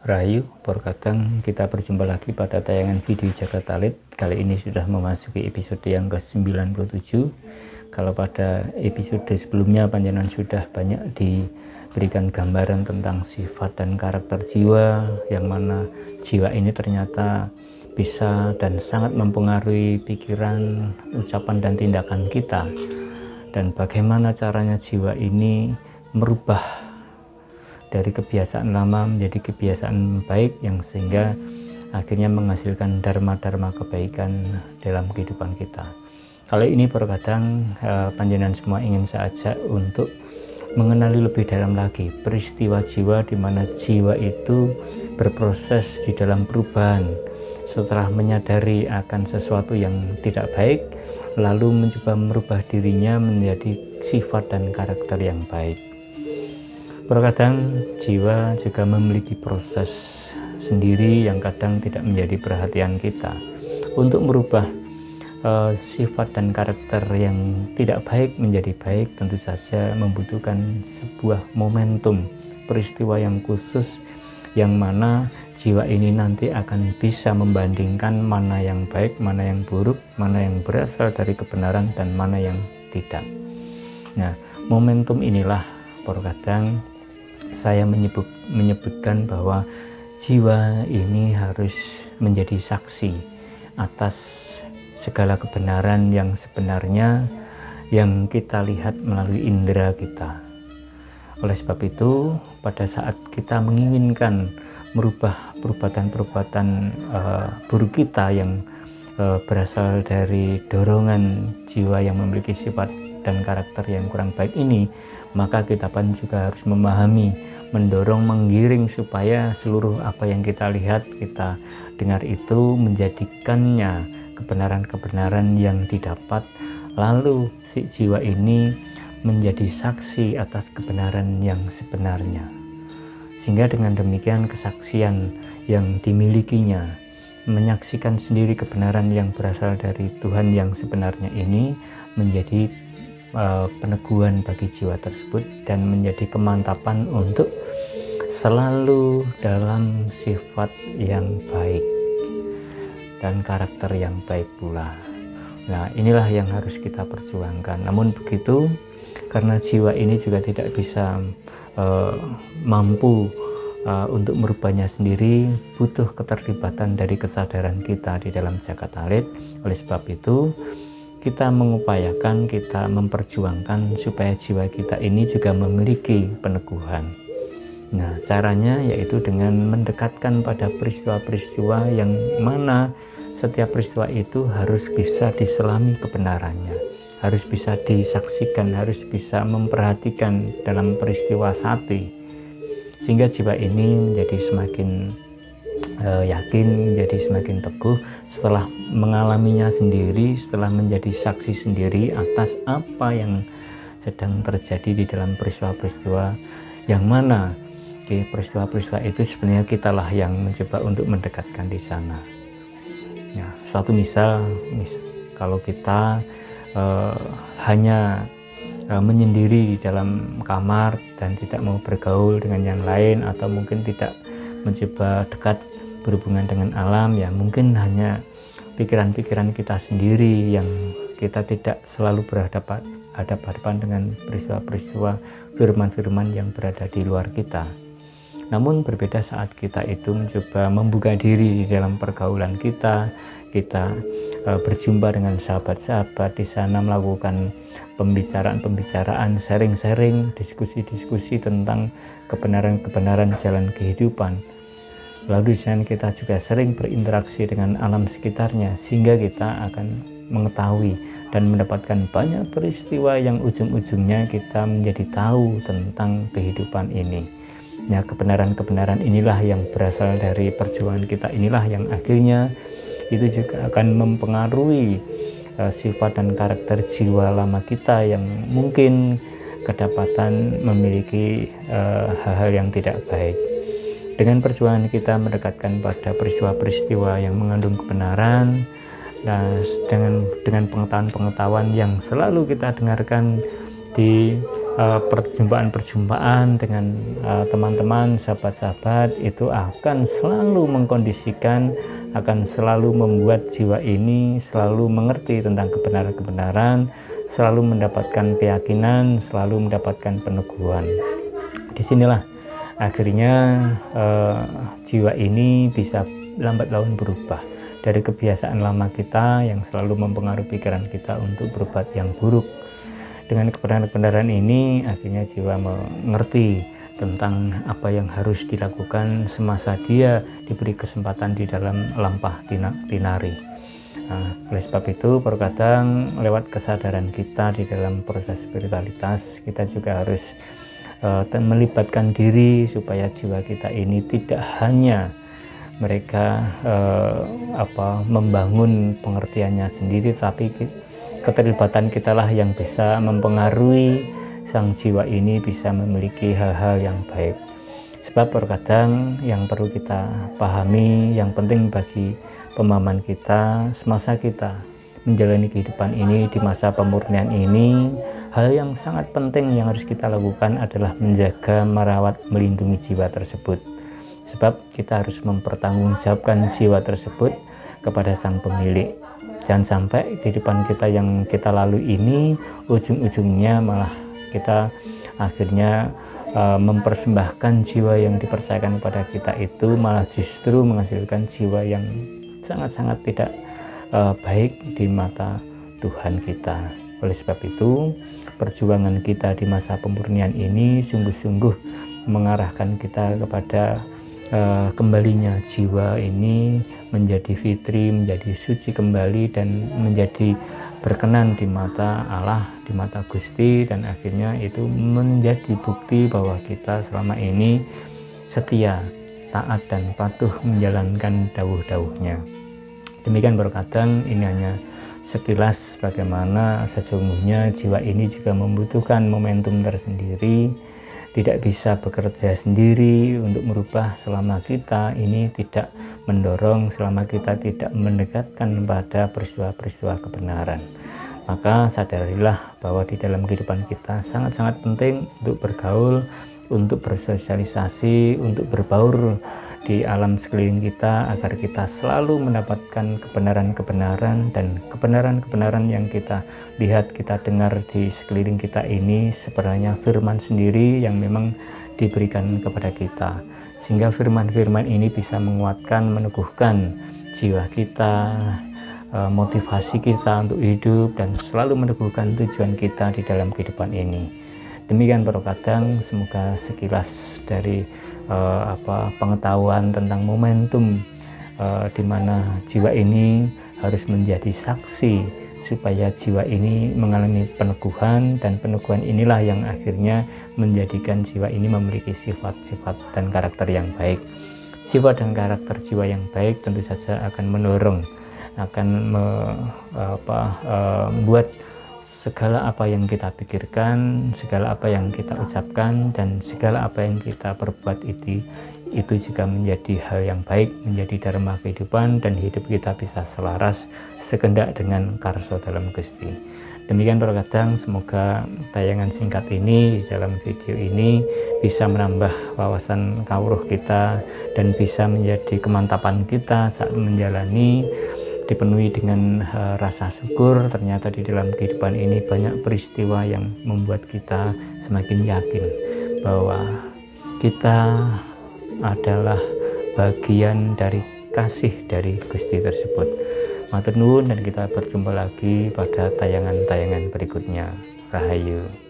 Rahayu, Porkadang, kita berjumpa lagi pada tayangan video Jagat Talit. Kali ini sudah memasuki episode yang ke-97. Kalau pada episode sebelumnya panjenengan sudah banyak diberikan gambaran tentang sifat dan karakter jiwa, yang mana jiwa ini ternyata bisa dan sangat mempengaruhi pikiran, ucapan dan tindakan kita, dan bagaimana caranya jiwa ini merubah dari kebiasaan lama menjadi kebiasaan baik, yang sehingga akhirnya menghasilkan dharma-dharma kebaikan dalam kehidupan kita. Kali ini Porkadang, panjenengan semua ingin saya ajak untuk mengenali lebih dalam lagi peristiwa jiwa, di mana jiwa itu berproses di dalam perubahan setelah menyadari akan sesuatu yang tidak baik, lalu mencoba merubah dirinya menjadi sifat dan karakter yang baik. Terkadang jiwa juga memiliki proses sendiri yang kadang tidak menjadi perhatian kita. Untuk merubah sifat dan karakter yang tidak baik menjadi baik, tentu saja membutuhkan sebuah momentum, peristiwa yang khusus, yang mana jiwa ini nanti akan bisa membandingkan mana yang baik, mana yang buruk, mana yang berasal dari kebenaran dan mana yang tidak. Nah, momentum inilah Porkadang saya menyebutkan bahwa jiwa ini harus menjadi saksi atas segala kebenaran yang sebenarnya yang kita lihat melalui indera kita. Oleh sebab itu, pada saat kita menginginkan merubah perbuatan-perbuatan buruk kita yang berasal dari dorongan jiwa yang memiliki sifat dan karakter yang kurang baik ini, maka kita pun juga harus memahami, mendorong, menggiring supaya seluruh apa yang kita lihat, kita dengar itu menjadikannya kebenaran-kebenaran yang didapat, lalu si jiwa ini menjadi saksi atas kebenaran yang sebenarnya, sehingga dengan demikian kesaksian yang dimilikinya, menyaksikan sendiri kebenaran yang berasal dari Tuhan yang sebenarnya ini, menjadi peneguhan bagi jiwa tersebut dan menjadi kemantapan untuk selalu dalam sifat yang baik dan karakter yang baik pula. Nah, inilah yang harus kita perjuangkan. Namun begitu, karena jiwa ini juga tidak bisa mampu untuk merubahnya sendiri, butuh keterlibatan dari kesadaran kita di dalam Jagat Talit. Oleh sebab itu, kita mengupayakan, kita memperjuangkan supaya jiwa kita ini juga memiliki peneguhan. Nah, caranya yaitu dengan mendekatkan pada peristiwa-peristiwa yang mana setiap peristiwa itu harus bisa diselami kebenarannya, harus bisa disaksikan, harus bisa memperhatikan dalam peristiwa sati, sehingga jiwa ini menjadi semakin yakin, menjadi semakin teguh setelah mengalaminya sendiri, setelah menjadi saksi sendiri atas apa yang sedang terjadi di dalam peristiwa-peristiwa, yang mana peristiwa-peristiwa itu sebenarnya kitalah yang mencoba untuk mendekatkan di sana. Ya, suatu misal kalau kita hanya menyendiri di dalam kamar dan tidak mau bergaul dengan yang lain, atau mungkin tidak mencoba dekat berhubungan dengan alam, ya mungkin hanya pikiran-pikiran kita sendiri yang kita tidak selalu berhadapan dengan peristiwa-peristiwa, firman-firman yang berada di luar kita. Namun berbeda saat kita itu mencoba membuka diri di dalam pergaulan kita berjumpa dengan sahabat-sahabat di sana, melakukan pembicaraan-pembicaraan, sharing-sharing, diskusi-diskusi tentang kebenaran-kebenaran jalan kehidupan. Lalu di sana kita juga sering berinteraksi dengan alam sekitarnya, sehingga kita akan mengetahui dan mendapatkan banyak peristiwa yang ujung-ujungnya kita menjadi tahu tentang kehidupan ini. Nah, kebenaran-kebenaran inilah yang berasal dari perjuangan kita, inilah yang akhirnya itu juga akan mempengaruhi sifat dan karakter jiwa lama kita yang mungkin kedapatan memiliki hal-hal yang tidak baik. Dengan perjuangan kita mendekatkan pada peristiwa-peristiwa yang mengandung kebenaran, dengan pengetahuan-pengetahuan yang selalu kita dengarkan di perjumpaan-perjumpaan dengan teman-teman, sahabat-sahabat itu akan selalu mengkondisikan, akan selalu membuat jiwa ini selalu mengerti tentang kebenaran-kebenaran, selalu mendapatkan keyakinan, selalu mendapatkan peneguhan. Disinilah akhirnya jiwa ini bisa lambat laun berubah dari kebiasaan lama kita yang selalu mempengaruhi pikiran kita untuk berbuat yang buruk. Dengan kebenaran-kebenaran ini akhirnya jiwa mengerti tentang apa yang harus dilakukan semasa dia diberi kesempatan di dalam lampah tinari. Oleh sebab itu, terkadang lewat kesadaran kita di dalam proses spiritualitas, kita juga harus melibatkan diri supaya jiwa kita ini tidak hanya mereka membangun pengertiannya sendiri, tapi keterlibatan kita lah yang bisa mempengaruhi sang jiwa ini bisa memiliki hal-hal yang baik. Sebab terkadang yang perlu kita pahami, yang penting bagi pemahaman kita semasa kita menjalani kehidupan ini di masa pemurnian ini, hal yang sangat penting yang harus kita lakukan adalah menjaga, merawat, melindungi jiwa tersebut. Sebab kita harus mempertanggungjawabkan jiwa tersebut kepada sang pemilik. Jangan sampai kehidupan kita yang kita lalui ini ujung-ujungnya malah kita akhirnya mempersembahkan jiwa yang dipercayakan kepada kita itu malah justru menghasilkan jiwa yang sangat-sangat tidak baik di mata Tuhan kita. Oleh sebab itu, perjuangan kita di masa pemurnian ini sungguh-sungguh mengarahkan kita kepada kembalinya jiwa ini menjadi fitri, menjadi suci kembali, dan menjadi berkenan di mata Allah, di mata Gusti, dan akhirnya itu menjadi bukti bahwa kita selama ini setia, taat, dan patuh menjalankan dawuh-dawuhnya. Demikian terkadang ini hanya sekilas bagaimana sesungguhnya jiwa ini juga membutuhkan momentum tersendiri, tidak bisa bekerja sendiri untuk merubah selama kita ini tidak mendorong, selama kita tidak mendekatkan pada peristiwa-peristiwa kebenaran. Maka sadarilah bahwa di dalam kehidupan kita sangat-sangat penting untuk bergaul, untuk bersosialisasi, untuk berbaur di alam sekeliling kita agar kita selalu mendapatkan kebenaran-kebenaran, dan kebenaran-kebenaran yang kita lihat, kita dengar di sekeliling kita ini sebenarnya firman sendiri yang memang diberikan kepada kita, sehingga firman-firman ini bisa menguatkan, meneguhkan jiwa kita, motivasi kita untuk hidup, dan selalu meneguhkan tujuan kita di dalam kehidupan ini. Demikian terkadang semoga sekilas dari pengetahuan tentang momentum di mana jiwa ini harus menjadi saksi supaya jiwa ini mengalami peneguhan, dan peneguhan inilah yang akhirnya menjadikan jiwa ini memiliki sifat-sifat dan karakter yang baik. Sifat dan karakter jiwa yang baik tentu saja akan mendorong, akan membuat segala apa yang kita pikirkan, segala apa yang kita ucapkan, dan segala apa yang kita perbuat itu juga menjadi hal yang baik, menjadi dharma kehidupan, dan hidup kita bisa selaras sekendak dengan karso dalam Gusti. Demikian terkadang semoga tayangan singkat ini di dalam video ini bisa menambah wawasan kawruh kita dan bisa menjadi kemantapan kita saat menjalani, dipenuhi dengan rasa syukur. Ternyata di dalam kehidupan ini banyak peristiwa yang membuat kita semakin yakin bahwa kita adalah bagian dari kasih dari Gusti tersebut. Matur nuwun, dan kita berjumpa lagi pada tayangan-tayangan berikutnya. Rahayu.